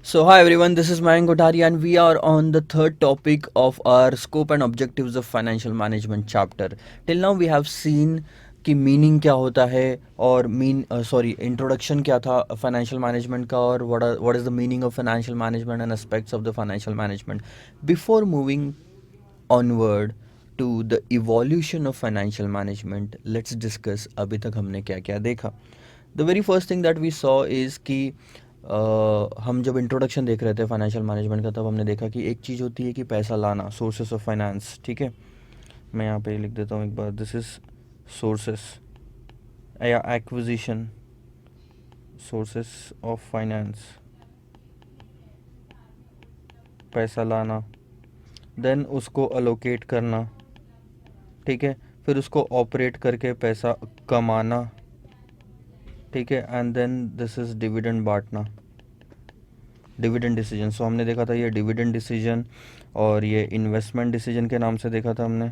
So, hi everyone, this is Mayank Kothari, and we are on the third topic of our scope and objectives of financial management chapter. Till now, we have seen कि meaning क्या होता है और introduction क्या था financial management का और what is the meaning of financial management and aspects of the financial management before moving onward to the evolution of financial management let's discuss अभी तक हमने क्या क्या देखा. The very first thing that we saw is कि हम जब introduction देख रहे थे फाइनेंशियल मैनेजमेंट का तब हमने देखा कि एक चीज़ होती है कि पैसा लाना, सोर्सेस ऑफ फाइनेंस. ठीक है, मैं यहाँ पे लिख देता हूँ एक बार. दिस इज सोर्सेस या एक्विजिशन, सोर्सेस ऑफ फाइनेंस, पैसा लाना, देन उसको अलोकेट करना. ठीक है, फिर उसको ऑपरेट करके पैसा कमाना. ठीक है, and then this is dividend बांटना, डिविडेंड डिसीजन. सो हमने देखा था ये डिविडेंड डिसीजन और ये इन्वेस्टमेंट डिसीजन के नाम से देखा था हमने,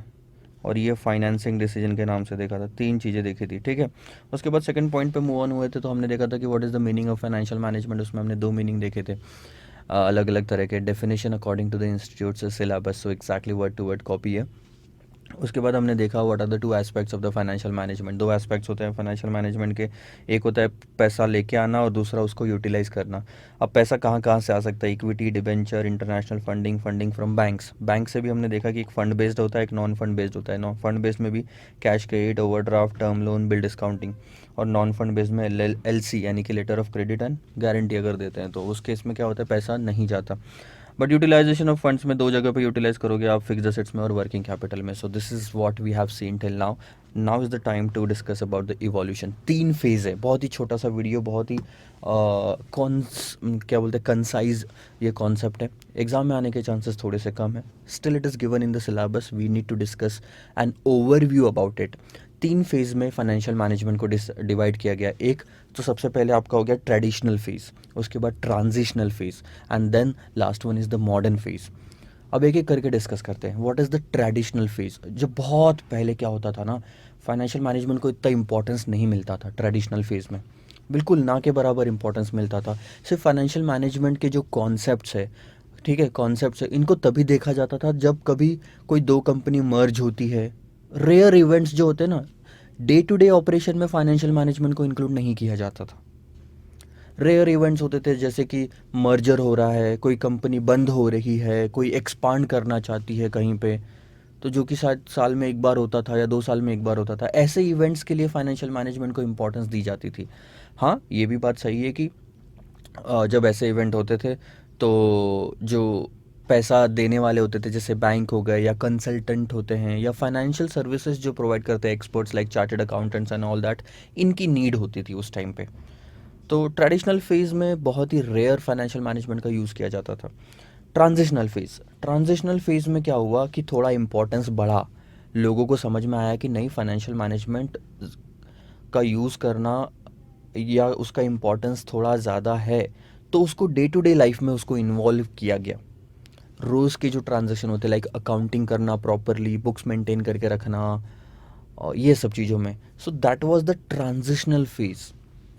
और ये फाइनेंसिंग डिसीजन के नाम से देखा था. तीन चीज़ें देखी थी. ठीक है, उसके बाद सेकंड पॉइंट पे मूव ऑन हुए थे तो हमने देखा था कि what is the meaning of financial management. उसमें हमने दो मीनिंग देखे थे, अलग अलग तरह के definition according to the institute से syllabus. So exactly word to word copy है. उसके बाद हमने देखा what are the two aspects of the financial management. दो एस्पेक्ट्स होते हैं फाइनेंशियल मैनेजमेंट के. एक होता है पैसा लेके आना और दूसरा उसको यूटिलाइज करना. अब पैसा कहाँ कहाँ से आ सकता है? Equity, debenture, international funding, funding from banks. Bank से भी हमने देखा कि एक फंड बेस्ड होता है, एक नॉन फंड बेस्ड होता है. नॉन फंड बेस्ड में भी cash credit, overdraft, term loan, bill discounting. और नॉन फंड बेस्ड में एल सी यानी कि letter of credit and guarantee अगर देते हैं तो उस केस में क्या होता है, पैसा नहीं जाता. बट यूटिलाइजेशन ऑफ फंड्स में दो जगह पे यूटिलाइज करोगे आप, फिक्स्ड एसेट्स में और वर्किंग कैपिटल में. So this is what we have seen till now. Now is the time to discuss about the evolution. तीन फेज़ है, बहुत ही छोटा सा वीडियो, बहुत ही क्या बोलते हैं, कंसाइज ये कॉन्सेप्ट है. एग्जाम में आने के चांसेस थोड़े से कम है. Still it is given in the syllabus. We need to discuss an overview about it. तीन फेज़ में फाइनेंशियल मैनेजमेंट को डिवाइड किया गया. एक तो सबसे पहले आपका हो गया ट्रेडिशनल फेज़, उसके बाद transitional phase, and then last one is the modern phase. अब एक एक करके डिस्कस करते हैं. What is the traditional phase? जब बहुत पहले क्या होता था ना, फाइनेंशियल मैनेजमेंट को इतना इंपॉर्टेंस नहीं मिलता था. ट्रेडिशनल फेज़ में बिल्कुल ना के बराबर इंपॉर्टेंस मिलता था. सिर्फ फाइनेंशियल मैनेजमेंट के जो कॉन्सेप्ट्स है, ठीक है, कॉन्सेप्ट्स है, इनको तभी देखा जाता था जब कभी कोई दो कंपनी मर्ज होती है. रेयर इवेंट्स जो होते हैं ना, डे टू डे ऑपरेशन में फाइनेंशियल मैनेजमेंट को इंक्लूड नहीं किया जाता था. रेयर इवेंट्स होते थे जैसे कि मर्जर हो रहा है, कोई कंपनी बंद हो रही है, कोई एक्सपांड करना चाहती है कहीं पे, तो जो कि शायद साल में एक बार होता था या 2 साल में एक बार होता था. ऐसे इवेंट्स के लिए फाइनेंशियल मैनेजमेंट को इम्पोर्टेंस दी जाती थी. हाँ, ये भी बात सही है कि जब ऐसे इवेंट होते थे तो जो पैसा देने वाले होते थे जैसे बैंक हो गए या कंसल्टेंट होते हैं या फाइनेंशियल सर्विसेज जो प्रोवाइड करते हैं, experts like chartered accountants and all that, इनकी नीड होती थी उस टाइम पे. तो ट्रेडिशनल फेज़ में बहुत ही रेयर फाइनेंशियल मैनेजमेंट का यूज़ किया जाता था. ट्रांजिशनल फेज़ में क्या हुआ कि थोड़ा इम्पोर्टेंस बढ़ा. लोगों को समझ में आया कि नहीं, फाइनेंशियल मैनेजमेंट का यूज़ करना या उसका इम्पोर्टेंस थोड़ा ज़्यादा है, तो उसको डे टू डे लाइफ में उसको इन्वॉल्व किया गया. रोज़ के जो ट्रांजेक्शन होते हैं लाइक अकाउंटिंग करना प्रॉपरली, बुक्स मेंटेन करके रखना, और ये सब चीज़ों में. So that was the transitional phase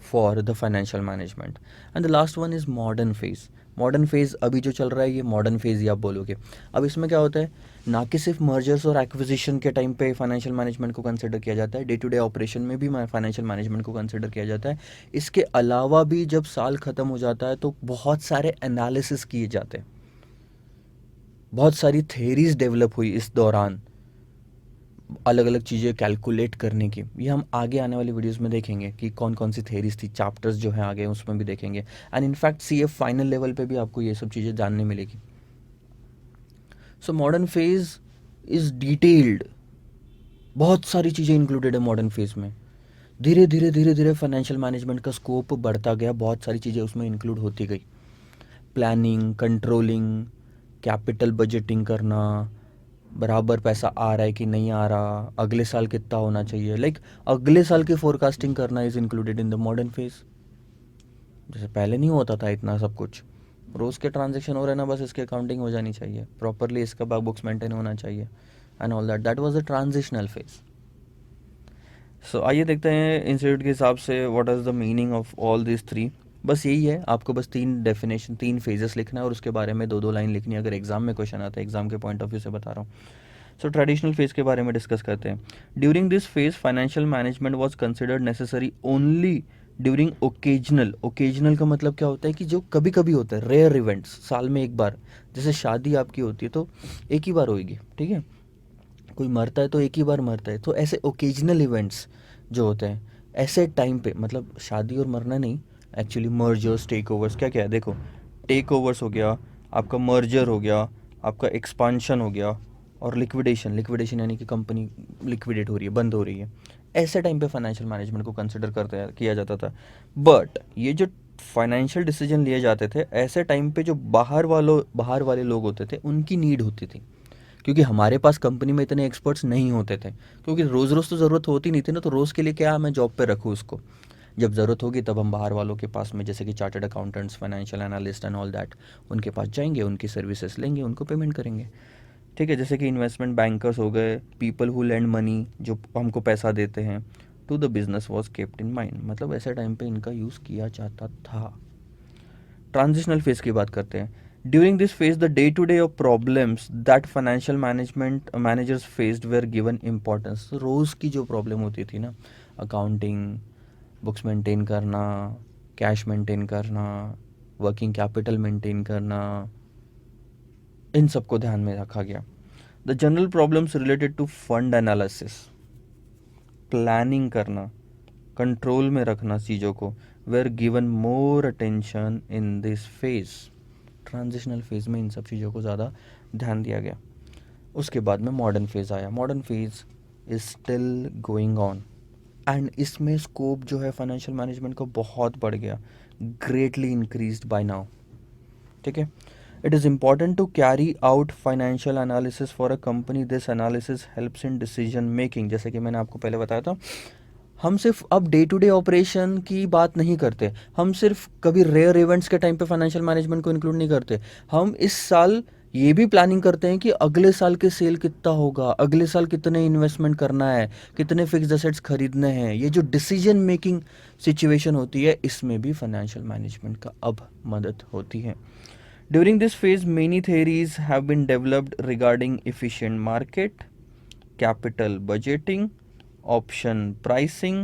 for the financial management. And the last one is modern phase. Modern phase अभी जो चल रहा है ये मॉडर्न फेज़ ही आप बोलोगे. अब इसमें क्या होता है, ना कि सिर्फ मर्जर्स और एक्विजिशन के टाइम पे फाइनेंशियल मैनेजमेंट को कंसिडर किया जाता है, डे टू डे ऑपरेशन में भी फाइनेंशियल मैनेजमेंट को कंसिडर किया जाता है. इसके अलावा भी जब साल ख़त्म हो जाता है तो बहुत सारे एनालिसिस किए जाते हैं, बहुत सारी थेरीज डेवलप हुई इस दौरान, अलग अलग चीज़ें कैलकुलेट करने की. ये हम आगे आने वाली वीडियोस में देखेंगे कि कौन कौन सी थेरीज थी. चैप्टर्स जो हैं आगे उसमें भी देखेंगे. And in fact CF final level पे भी आपको ये सब चीज़ें जानने मिलेगी. So modern phase is detailed, बहुत सारी चीज़ें इंक्लूडेड है मॉडर्न फेज़ में. धीरे धीरे धीरे धीरे फाइनेंशियल मैनेजमेंट का स्कोप बढ़ता गया, बहुत सारी चीज़ें उसमें इंक्लूड होती गई. प्लानिंग, कंट्रोलिंग, कैपिटल बजटिंग करना, बराबर पैसा आ रहा है कि नहीं आ रहा, अगले साल कितना होना चाहिए, लाइक अगले साल की फोरकास्टिंग करना is included in the modern phase. जैसे पहले नहीं होता था इतना सब कुछ. रोज़ के ट्रांजेक्शन हो रहे ना, बस इसकी अकाउंटिंग हो जानी चाहिए प्रॉपरली, इसका बुक्स मेंटेन होना चाहिए and all that. That was the transitional phase. So आइए देखते हैं इंस्टीट्यूट के हिसाब से what is the meaning of all this three. बस यही है, आपको बस 3 डेफिनेशन 3 फेजेस लिखना है और उसके बारे में 2-2 लाइन लिखनी है अगर एग्जाम में क्वेश्चन आता है, एग्जाम के पॉइंट ऑफ व्यू से बता रहा हूँ। सो ट्रेडिशनल फेज के बारे में डिस्कस करते हैं। During this phase financial management was considered necessary only during occasional. Occasional का मतलब क्या होता है कि जो कभी कभी होता है, रेयर इवेंट्स, साल में एक बार, जैसे शादी आपकी होती है तो एक ही बार होगी, ठीक है, कोई मरता है तो एक ही बार मरता है, तो ऐसे ओकेजनल इवेंट्स जो होते हैं ऐसे टाइम पे, मतलब शादी और मरना नहीं, एक्चुअली मर्जर्स, टेक ओवर्स, क्या क्या है देखो, टेक ओवर्स हो गया, आपका मर्जर हो गया, आपका एक्सपांशन हो गया, और लिक्विडेशन, लिक्विडेशन यानी कि कंपनी लिक्विडेट हो रही है, बंद हो रही है, ऐसे टाइम पे फाइनेंशियल मैनेजमेंट को कंसिडर करता किया जाता था। बट ये जो फाइनेंशियल डिसीजन लिए जाते थे ऐसे टाइम पे जो बाहर वाले लोग होते थे उनकी नीड होती थी, क्योंकि हमारे पास कंपनी में इतने एक्सपर्ट्स नहीं होते थे, क्योंकि रोज़ रोज़ तो ज़रूरत होती नहीं थी ना, तो रोज़ के लिए क्या मैं जॉब पे रखूँ उसको, जब ज़रूरत होगी तब हम बाहर वालों के पास में, जैसे कि chartered accountants, financial analyst and all that, उनके पास जाएंगे, उनकी सर्विसेज लेंगे, उनको पेमेंट करेंगे, ठीक है। जैसे कि इन्वेस्टमेंट बैंकर्स हो गए, पीपल हु लैंड मनी, जो हमको पैसा देते हैं, to the business was kept in mind, मतलब ऐसे टाइम पे इनका यूज़ किया जाता था। ट्रांजिशनल फेज की बात करते हैं। During this phase the day to day of problems that financial management managers faced were given importance. रोज़ की जो प्रॉब्लम होती थी ना, अकाउंटिंग, बुक्स मेंटेन करना, कैश मेंटेन करना, वर्किंग कैपिटल मेंटेन करना, इन सबको ध्यान में रखा गया। The general problems related to fund analysis, planning करना, कंट्रोल में रखना चीज़ों को, were given more attention in this phase. Transitional phase में इन सब चीज़ों को ज़्यादा ध्यान दिया गया। उसके बाद में मॉडर्न फेज आया। Modern phase is still going on and इसमें स्कोप जो है फाइनेंशियल मैनेजमेंट का बहुत बढ़ गया, ग्रेटली इंक्रीज्ड बाय नाउ, ठीक है। It is important to carry out financial analysis for a company. This analysis helps in decision making. जैसे कि मैंने आपको पहले बताया था, हम सिर्फ अब डे टू डे ऑपरेशन की बात नहीं करते, हम सिर्फ कभी रेयर इवेंट्स के टाइम पे फाइनेंशियल मैनेजमेंट को इंक्लूड नहीं करते, हम इस साल ये भी प्लानिंग करते हैं कि अगले साल के सेल कितना होगा, अगले साल कितने इन्वेस्टमेंट करना है, कितने फिक्स्ड एसेट्स खरीदने हैं। ये जो डिसीजन मेकिंग सिचुएशन होती है इसमें भी फाइनेंशियल मैनेजमेंट का अब मदद होती है। During this phase many theories have been developed regarding efficient market, capital budgeting, option pricing,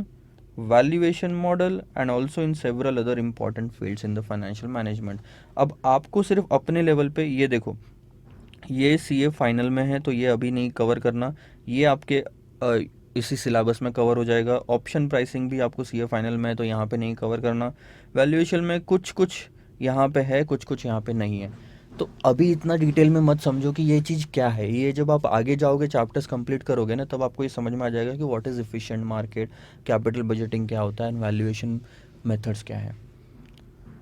valuation model and also in several other important fields in the financial management। अब आपको सिर्फ अपने लेवल पे ये देखो, ये सीए फाइनल में है तो ये अभी नहीं कवर करना, ये आपके इसी सिलेबस में कवर हो जाएगा। ऑप्शन प्राइसिंग भी आपको सीए फाइनल में है तो यहाँ पे नहीं कवर करना। वैल्यूएशन में कुछ कुछ यहाँ पे है, कुछ कुछ यहाँ पे नहीं है, तो अभी इतना डिटेल में मत समझो कि ये चीज़ क्या है। ये जब आप आगे जाओगे, चैप्टर्स कंप्लीट करोगे ना, तब आपको ये समझ में आ जाएगा कि what is efficient market, capital budgeting क्या होता है एंड वैल्यूएशन मेथड्स क्या है।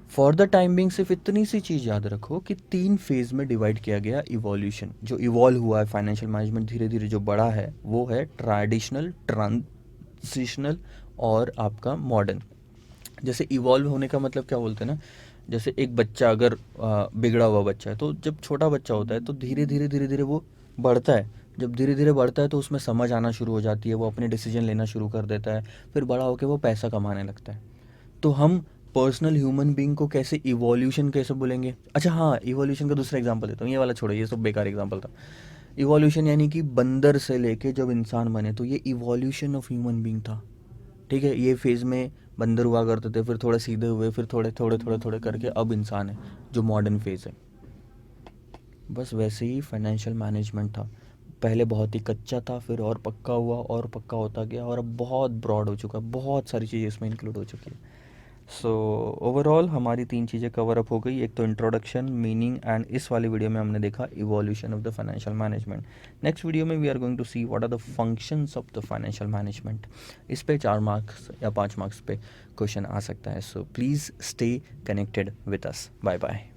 फॉर द टाइम बिंग सिर्फ इतनी सी चीज़ याद रखो कि 3 फेज में डिवाइड किया गया इवोल्यूशन। जो इवॉल्व हुआ है फाइनेंशियल मैनेजमेंट धीरे धीरे जो बड़ा है वो है ट्रेडिशनल, ट्रांजिशनल और आपका मॉडर्न। जैसे इवॉल्व होने का मतलब क्या बोलते हैं ना, जैसे एक बच्चा अगर बिगड़ा हुआ बच्चा है तो जब छोटा बच्चा होता है तो धीरे धीरे वो बढ़ता है। जब धीरे धीरे बढ़ता है तो उसमें समझ आना शुरू हो जाती है, वो अपने डिसीजन लेना शुरू कर देता है, फिर बड़ा होकर वो पैसा कमाने लगता है। तो हम पर्सनल ह्यूमन बीइंग को कैसे इवोल्यूशन कैसे बोलेंगे? अच्छा हाँ, इवोल्यूशन का दूसरा एग्जांपल देता हूँ, ये वाला छोड़ो, ये सब बेकार एग्जांपल था। इवोल्यूशन यानी कि बंदर से लेके जब इंसान बने तो ये इवोल्यूशन ऑफ ह्यूमन बीइंग था, ठीक है। ये फेज़ में बंदर हुआ करते थे, फिर थोड़े सीधे हुए, फिर थोड़े थोड़े थोड़े थोड़े करके अब इंसान है, जो मॉडर्न फेज़ है। बस वैसे ही फाइनेंशियल मैनेजमेंट था, पहले बहुत ही कच्चा था, फिर और पक्का हुआ और पक्का होता गया, और अब बहुत ब्रॉड हो चुका है, बहुत सारी चीज़ें इसमें इंक्लूड हो चुकी है। सो ओवरऑल हमारी 3 चीज़ें कवर अप हो गई। एक तो इंट्रोडक्शन, मीनिंग एंड इस वाली वीडियो में हमने देखा evolution of the financial management. Next video में we are going to see what are the functions of the financial management. इस पे 4 मार्क्स या 5 मार्क्स पे क्वेश्चन आ सकता है। So please stay connected with us. Bye bye.